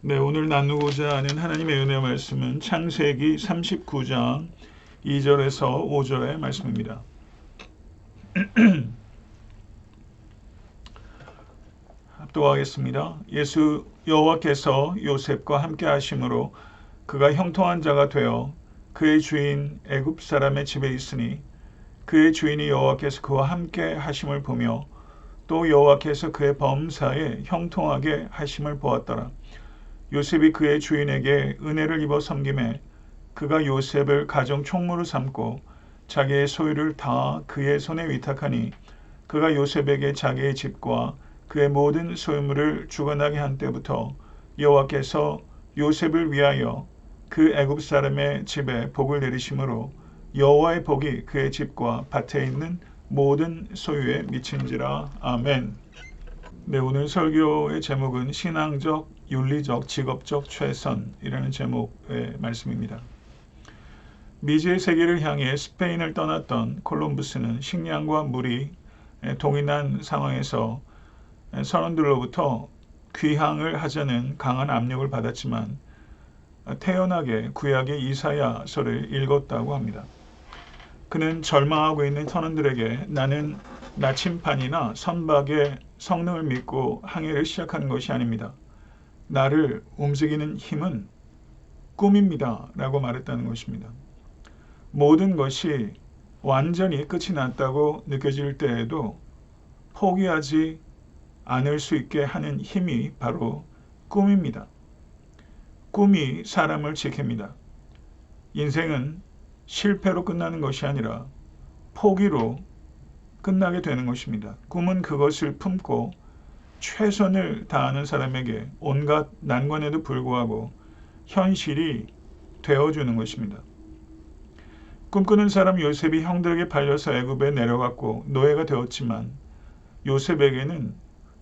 네, 오늘 나누고자 하는 하나님의 은혜 말씀은 창세기 39장 2절에서 5절의 말씀입니다. 합독하겠습니다. 예수 여호와께서 요셉과 함께 하심으로 그가 형통한 자가 되어 그의 주인 애굽 사람의 집에 있으니 그의 주인이 여호와께서 그와 함께 하심을 보며 또 여호와께서 그의 범사에 형통하게 하심을 보았더라. 요셉이 그의 주인에게 은혜를 입어 섬김에 그가 요셉을 가정 총무로 삼고 자기의 소유를 다 그의 손에 위탁하니 그가 요셉에게 자기의 집과 그의 모든 소유물을 주관하게 한 때부터 여호와께서 요셉을 위하여 그 애굽 사람의 집에 복을 내리심으로 여호와의 복이 그의 집과 밭에 있는 모든 소유에 미친지라. 아멘. 네, 오늘 설교의 제목은 신앙적, 윤리적, 직업적 최선이라는 제목의 말씀입니다. 미지의 세계를 향해 스페인을 떠났던 콜럼부스는 식량과 물이 동일한 상황에서 선원들로부터 귀향을 하자는 강한 압력을 받았지만 태연하게 구약의 이사야서를 읽었다고 합니다. 그는 절망하고 있는 선원들에게 나는 나침판이나 선박의 성능을 믿고 항해를 시작하는 것이 아닙니다. 나를 움직이는 힘은 꿈입니다. 라고 말했다는 것입니다. 모든 것이 완전히 끝이 났다고 느껴질 때에도 포기하지 않을 수 있게 하는 힘이 바로 꿈입니다. 꿈이 사람을 지킵니다. 인생은 실패로 끝나는 것이 아니라 포기로 끝나게 되는 것입니다. 꿈은 그것을 품고 최선을 다하는 사람에게 온갖 난관에도 불구하고 현실이 되어주는 것입니다. 꿈꾸는 사람 요셉이 형들에게 팔려서 애굽에 내려갔고 노예가 되었지만 요셉에게는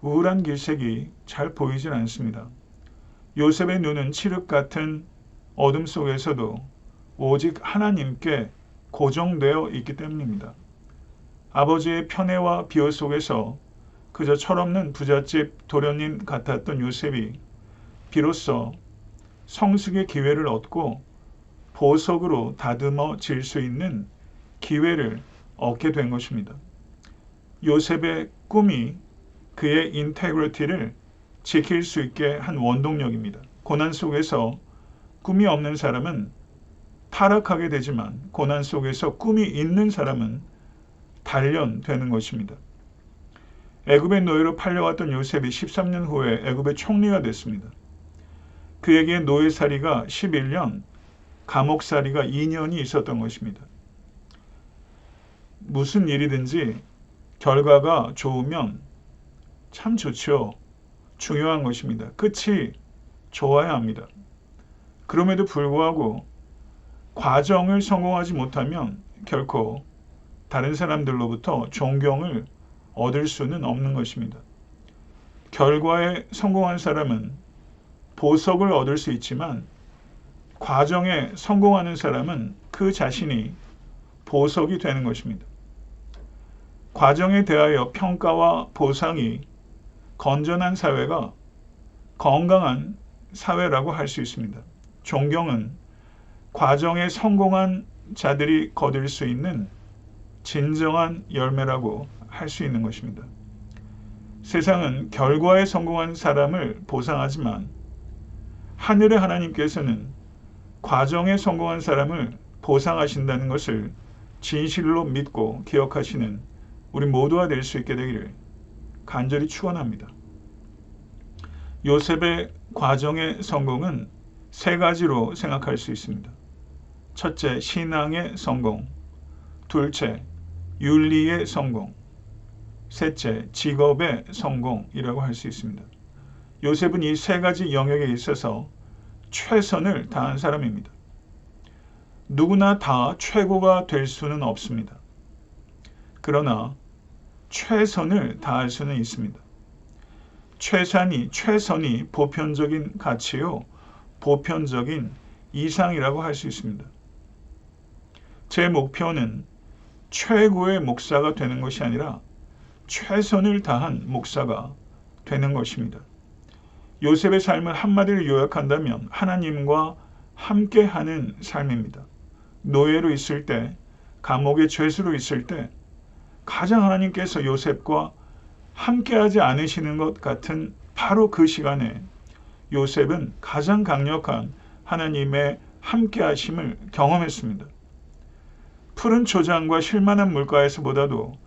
우울한 길색이 잘 보이질 않습니다. 요셉의 눈은 칠흑 같은 어둠 속에서도 오직 하나님께 고정되어 있기 때문입니다. 아버지의 편애와 비호 속에서 그저 철없는 부잣집 도련님 같았던 요셉이 비로소 성숙의 기회를 얻고 보석으로 다듬어질 수 있는 기회를 얻게 된 것입니다. 요셉의 꿈이 그의 인테그리티를 지킬 수 있게 한 원동력입니다. 고난 속에서 꿈이 없는 사람은 타락하게 되지만 고난 속에서 꿈이 있는 사람은 단련되는 것입니다. 애굽의 노예로 팔려왔던 요셉이 13년 후에 애굽의 총리가 됐습니다. 그에게 노예살이가 11년, 감옥살이가 2년이 있었던 것입니다. 무슨 일이든지 결과가 좋으면 참 좋죠. 중요한 것입니다. 끝이 좋아야 합니다. 그럼에도 불구하고 과정을 성공하지 못하면 결코 다른 사람들로부터 존경을 얻을 수는 없는 것입니다. 결과에 성공한 사람은 보석을 얻을 수 있지만 과정에 성공하는 사람은 그 자신이 보석이 되는 것입니다. 과정에 대하여 평가와 보상이 건전한 사회가 건강한 사회라고 할 수 있습니다. 존경은 과정에 성공한 자들이 거둘 수 있는 진정한 열매라고 할 수 있는 것입니다. 세상은 결과에 성공한 사람을 보상하지만 하늘의 하나님께서는 과정에 성공한 사람을 보상하신다는 것을 진실로 믿고 기억하시는 우리 모두가 될 수 있게 되기를 간절히 축원합니다. 요셉의 과정의 성공은 세 가지로 생각할 수 있습니다. 첫째, 신앙의 성공. 둘째, 윤리의 성공. 셋째, 직업의 성공이라고 할 수 있습니다. 요셉은 이 세 가지 영역에 있어서 최선을 다한 사람입니다. 누구나 다 최고가 될 수는 없습니다. 그러나 최선을 다할 수는 있습니다. 최선이 보편적인 가치요, 보편적인 이상이라고 할 수 있습니다. 제 목표는 최고의 목사가 되는 것이 아니라 최선을 다한 목사가 되는 것입니다. 요셉의 삶을 한마디로 요약한다면 하나님과 함께하는 삶입니다. 노예로 있을 때, 감옥의 죄수로 있을 때 가장 하나님께서 요셉과 함께하지 않으시는 것 같은 바로 그 시간에 요셉은 가장 강력한 하나님의 함께하심을 경험했습니다. 푸른 초장과 쉴만한 물가에서보다도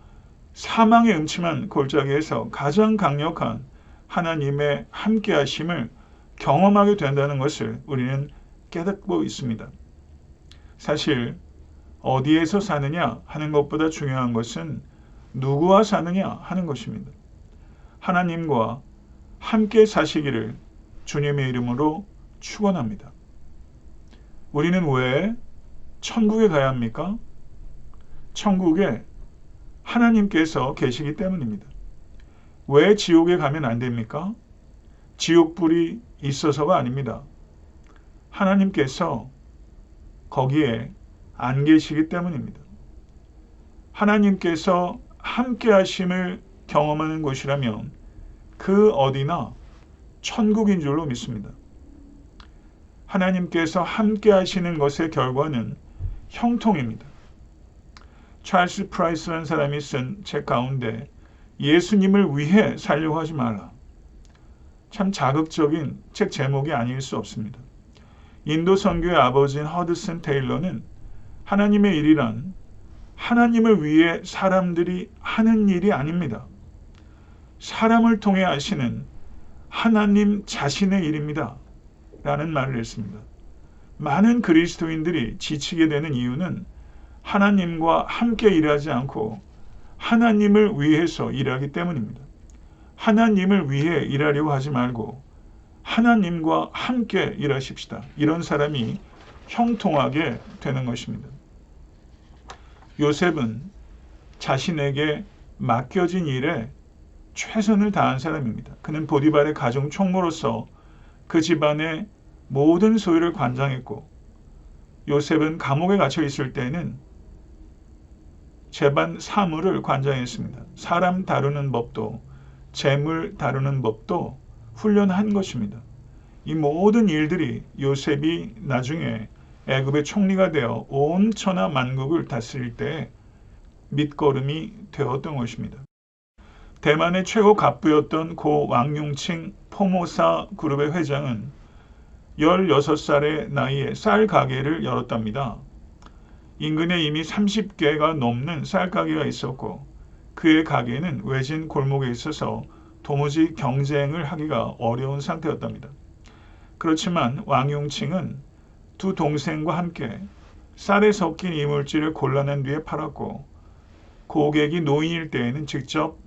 사망의 음침한 골짜기에서 가장 강력한 하나님의 함께하심을 경험하게 된다는 것을 우리는 깨닫고 있습니다. 사실 어디에서 사느냐 하는 것보다 중요한 것은 누구와 사느냐 하는 것입니다. 하나님과 함께 사시기를 주님의 이름으로 축원합니다. 우리는 왜 천국에 가야 합니까? 천국에 하나님께서 계시기 때문입니다. 왜 지옥에 가면 안 됩니까? 지옥불이 있어서가 아닙니다. 하나님께서 거기에 안 계시기 때문입니다. 하나님께서 함께 하심을 경험하는 곳이라면 그 어디나 천국인 줄로 믿습니다. 하나님께서 함께 하시는 것의 결과는 형통입니다. 찰스 프라이스라는 사람이 쓴 책 가운데 예수님을 위해 살려고 하지 말라. 참 자극적인 책 제목이 아닐 수 없습니다. 인도 선교의 아버지인 허드슨 테일러는 하나님의 일이란 하나님을 위해 사람들이 하는 일이 아닙니다. 사람을 통해 하시는 하나님 자신의 일입니다. 라는 말을 했습니다. 많은 그리스도인들이 지치게 되는 이유는 하나님과 함께 일하지 않고 하나님을 위해서 일하기 때문입니다. 하나님을 위해 일하려고 하지 말고 하나님과 함께 일하십시다. 이런 사람이 형통하게 되는 것입니다. 요셉은 자신에게 맡겨진 일에 최선을 다한 사람입니다. 그는 보디발의 가정 총무로서 그 집안의 모든 소유를 관장했고 요셉은 감옥에 갇혀 있을 때에는 재반 사무를 관장했습니다. 사람 다루는 법도 재물 다루는 법도 훈련한 것입니다. 이 모든 일들이 요셉이 나중에 애굽의 총리가 되어 온 천하 만국을 다스릴 때 밑거름이 되었던 것입니다. 대만의 최고 갑부였던 고 왕융칭 포모사 그룹의 회장은 16살의 나이에 쌀 가게를 열었답니다. 인근에 이미 30개가 넘는 쌀 가게가 있었고 그의 가게는 외진 골목에 있어서 도무지 경쟁을 하기가 어려운 상태였답니다. 그렇지만 왕융칭은 두 동생과 함께 쌀에 섞인 이물질을 골라낸 뒤에 팔았고 고객이 노인일 때에는 직접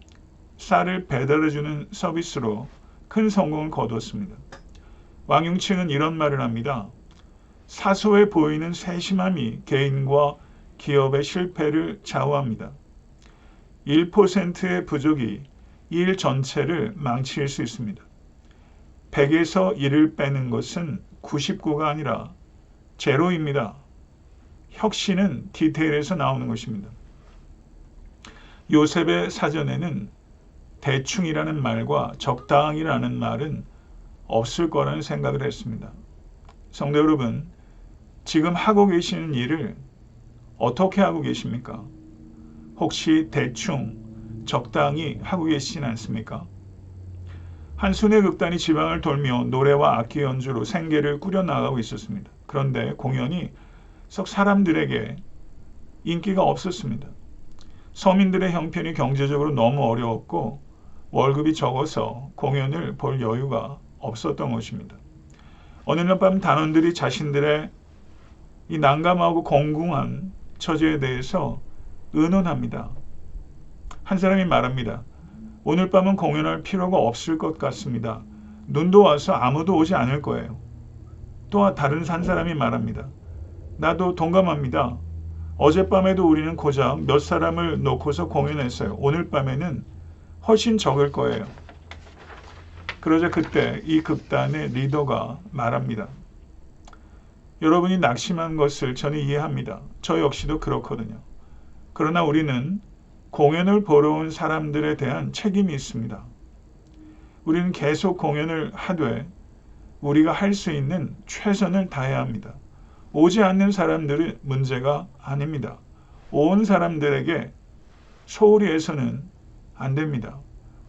쌀을 배달해주는 서비스로 큰 성공을 거두었습니다. 왕융칭은 이런 말을 합니다. 사소해 보이는 세심함이 개인과 기업의 실패를 좌우합니다. 1%의 부족이 일 전체를 망칠 수 있습니다. 100에서 1을 빼는 것은 99가 아니라 제로입니다. 혁신은 디테일에서 나오는 것입니다. 요셉의 사전에는 대충이라는 말과 적당이라는 말은 없을 거라는 생각을 했습니다. 성도 여러분, 지금 하고 계시는 일을 어떻게 하고 계십니까? 혹시 대충, 적당히 하고 계시진 않습니까? 한 순회 극단이 지방을 돌며 노래와 악기 연주로 생계를 꾸려나가고 있었습니다. 그런데 공연이 썩 사람들에게 인기가 없었습니다. 서민들의 형편이 경제적으로 너무 어려웠고 월급이 적어서 공연을 볼 여유가 없었던 것입니다. 어느 날 밤 단원들이 자신들의 이 난감하고 공공한 처지에 대해서 의논합니다. 한 사람이 말합니다. 오늘 밤은 공연할 필요가 없을 것 같습니다. 눈도 와서 아무도 오지 않을 거예요. 또 다른 한 사람이 말합니다. 나도 동감합니다. 어젯밤에도 우리는 고작 몇 사람을 놓고서 공연했어요. 오늘 밤에는 훨씬 적을 거예요. 그러자 그때 이 극단의 리더가 말합니다. 여러분이 낙심한 것을 저는 이해합니다. 저 역시도 그렇거든요. 그러나 우리는 공연을 보러 온 사람들에 대한 책임이 있습니다. 우리는 계속 공연을 하되 우리가 할 수 있는 최선을 다해야 합니다. 오지 않는 사람들은 문제가 아닙니다. 온 사람들에게 소홀히 해서는 안 됩니다.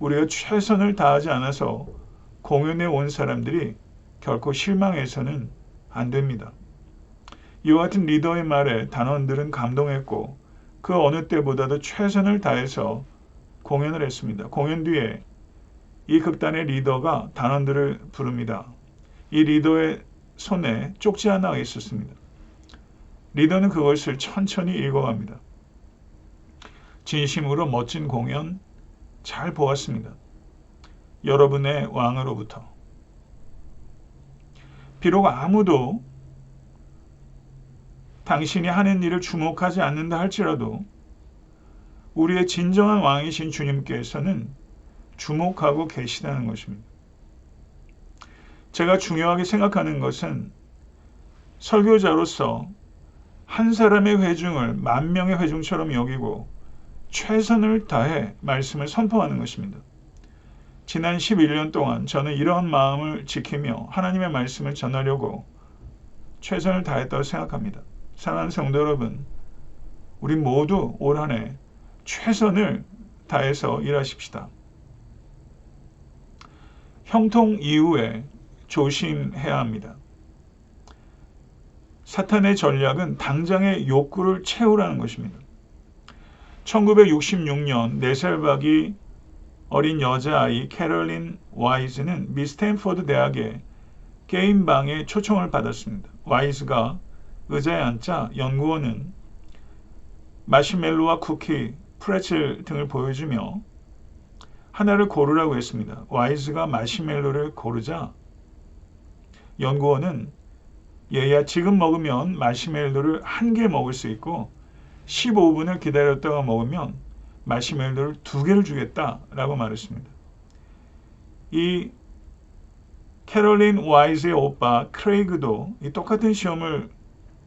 우리가 최선을 다하지 않아서 공연에 온 사람들이 결코 실망해서는 안 됩니다. 이와 같은 리더의 말에 단원들은 감동했고 그 어느 때보다도 최선을 다해서 공연을 했습니다. 공연 뒤에 이 극단의 리더가 단원들을 부릅니다. 이 리더의 손에 쪽지 하나가 있었습니다. 리더는 그것을 천천히 읽어갑니다. 진심으로 멋진 공연 잘 보았습니다. 여러분의 왕으로부터. 비록 아무도 당신이 하는 일을 주목하지 않는다 할지라도 우리의 진정한 왕이신 주님께서는 주목하고 계시다는 것입니다. 제가 중요하게 생각하는 것은 설교자로서 한 사람의 회중을 만 명의 회중처럼 여기고 최선을 다해 말씀을 선포하는 것입니다. 지난 11년 동안 저는 이러한 마음을 지키며 하나님의 말씀을 전하려고 최선을 다했다고 생각합니다. 사랑하는 성도 여러분, 우리 모두 올 한 해 최선을 다해서 일하십시다. 형통 이후에 조심해야 합니다. 사탄의 전략은 당장의 욕구를 채우라는 것입니다. 1966년 4살 박이 어린 여자아이 캐럴린 와이즈는 미 스탠포드 대학의 게임방에 초청을 받았습니다. 와이즈가 의자에 앉자 연구원은 마시멜로와 쿠키, 프레첼 등을 보여주며 하나를 고르라고 했습니다. 와이즈가 마시멜로를 고르자 연구원은 얘야 지금 먹으면 마시멜로를 한 개 먹을 수 있고 15분을 기다렸다가 먹으면 마시멜로를 2개를 주겠다라고 말했습니다. 이 캐롤린 와이즈의 오빠 크레이그도 이 똑같은 시험을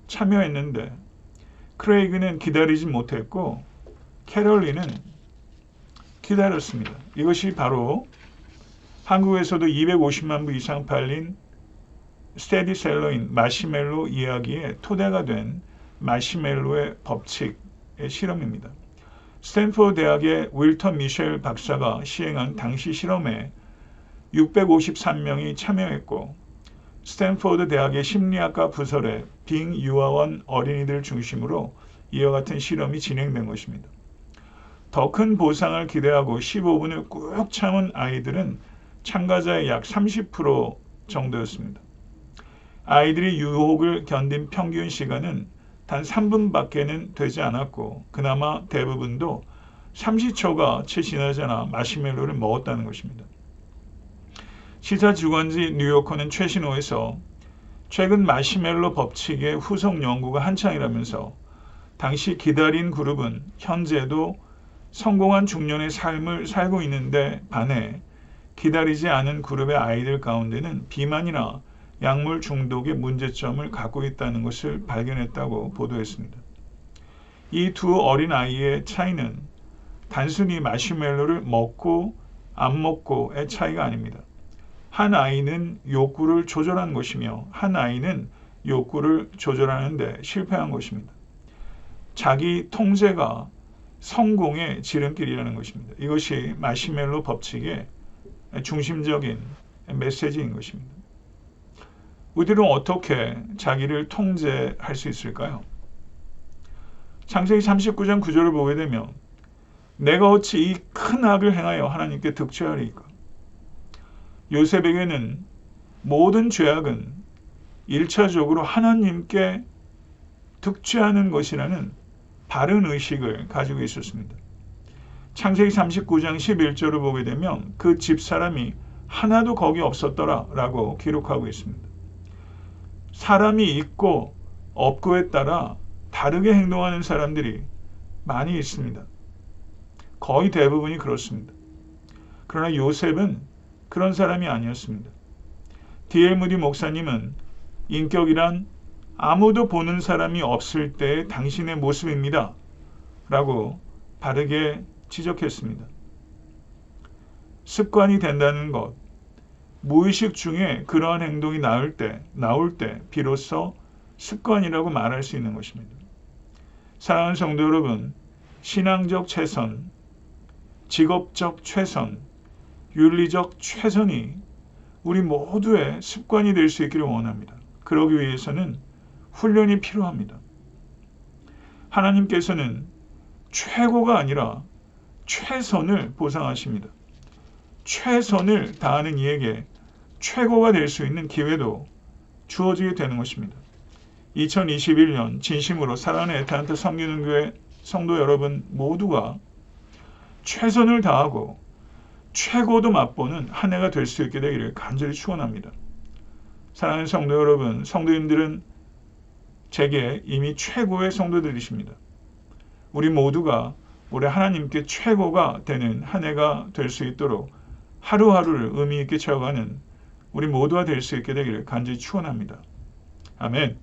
참여했는데 크레이그는 기다리지 못했고 캐롤린은 기다렸습니다. 이것이 바로 한국에서도 250만 부 이상 팔린 스테디셀러인 마시멜로 이야기의 토대가 된 마시멜로의 법칙의 실험입니다. 스탠포드 대학의 윌턴 미셸 박사가 시행한 당시 실험에 653명이 참여했고 스탠포드 대학의 심리학과 부설의 빙 유아원 어린이들 중심으로 이와 같은 실험이 진행된 것입니다. 더 큰 보상을 기대하고 15분을 꾹 참은 아이들은 참가자의 약 30% 정도였습니다. 아이들이 유혹을 견딘 평균 시간은 단 3분밖에는 되지 않았고 그나마 대부분도 30초가 채 지나지 않아 마시멜로를 먹었다는 것입니다. 시사주간지 뉴요커는 최신호에서 최근 마시멜로 법칙의 후속 연구가 한창이라면서 당시 기다린 그룹은 현재도 성공한 중년의 삶을 살고 있는데 반해 기다리지 않은 그룹의 아이들 가운데는 비만이나 약물 중독의 문제점을 갖고 있다는 것을 발견했다고 보도했습니다. 이 두 어린 아이의 차이는 단순히 마시멜로를 먹고 안 먹고의 차이가 아닙니다. 한 아이는 욕구를 조절한 것이며 한 아이는 욕구를 조절하는데 실패한 것입니다. 자기 통제가 성공의 지름길이라는 것입니다. 이것이 마시멜로 법칙의 중심적인 메시지인 것입니다. 우리들은 어떻게 자기를 통제할 수 있을까요? 창세기 39장 9절을 보게 되면 내가 어찌 이 큰 악을 행하여 하나님께 득죄하리이까? 요셉에게는 모든 죄악은 1차적으로 하나님께 득죄하는 것이라는 바른 의식을 가지고 있었습니다. 창세기 39장 11절을 보게 되면 그 집사람이 하나도 거기 없었더라 라고 기록하고 있습니다. 사람이 있고 없고에 따라 다르게 행동하는 사람들이 많이 있습니다. 거의 대부분이 그렇습니다. 그러나 요셉은 그런 사람이 아니었습니다. D.L. 무디 목사님은 인격이란 아무도 보는 사람이 없을 때의 당신의 모습입니다. 라고 바르게 지적했습니다. 습관이 된다는 것, 무의식 중에 그러한 행동이 나올 때 비로소 습관이라고 말할 수 있는 것입니다. 사랑하는 성도 여러분, 신앙적 최선, 직업적 최선, 윤리적 최선이 우리 모두의 습관이 될 수 있기를 원합니다. 그러기 위해서는 훈련이 필요합니다. 하나님께서는 최고가 아니라 최선을 보상하십니다. 최선을 다하는 이에게 최고가 될 수 있는 기회도 주어지게 되는 것입니다. 2021년 진심으로 사랑하는 에타한테 섬기는 교회 성도 여러분 모두가 최선을 다하고 최고도 맛보는 한 해가 될 수 있게 되기를 간절히 축원합니다. 사랑하는 성도 여러분, 성도님들은 제게 이미 최고의 성도들이십니다. 우리 모두가 올해 하나님께 최고가 되는 한 해가 될 수 있도록 하루하루를 의미 있게 채워가는 우리 모두가 될 수 있게 되기를 간절히 축원합니다. 아멘.